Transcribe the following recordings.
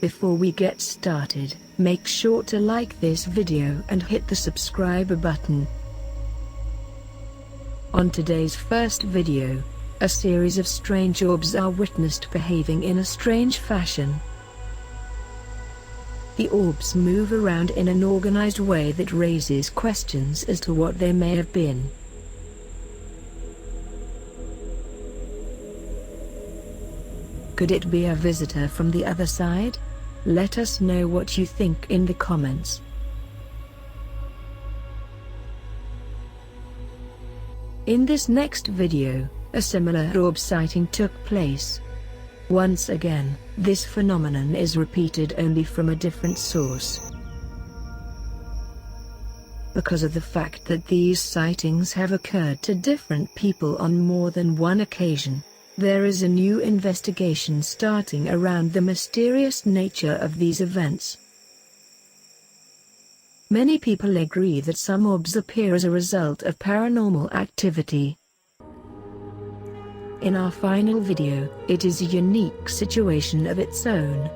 Before we get started, make sure to like this video and hit the subscribe button. On today's first video, a series of strange orbs are witnessed behaving in a strange fashion. The orbs move around in an organized way that raises questions as to what they may have been. Could it be a visitor from the other side? Let us know what you think in the comments. In this next video, a similar orb sighting took place. Once again, this phenomenon is repeated only from a different source. Because of the fact that these sightings have occurred to different people on more than one occasion, there is a new investigation starting around the mysterious nature of these events. Many people agree that some orbs appear as a result of paranormal activity. In our final video, it is a unique situation of its own.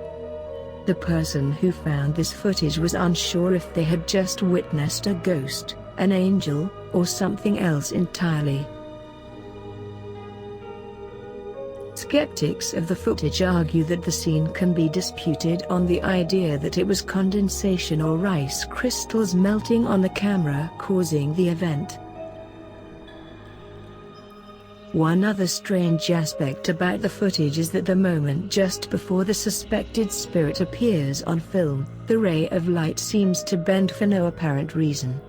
The person who found this footage was unsure if they had just witnessed a ghost, an angel, or something else entirely. Skeptics of the footage argue that the scene can be disputed on the idea that it was condensation or ice crystals melting on the camera causing the event. One other strange aspect about the footage is that the moment just before the suspected spirit appears on film, the ray of light seems to bend for no apparent reason.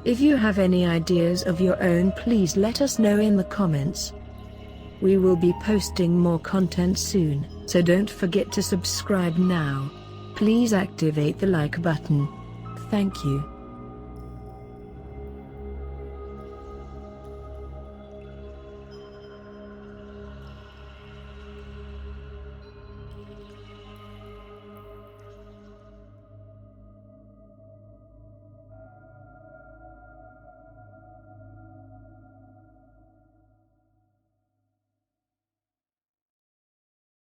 If you have any ideas of your own, please let us know in the comments. We will be posting more content soon, so don't forget to subscribe now. Please activate the like button. Thank you.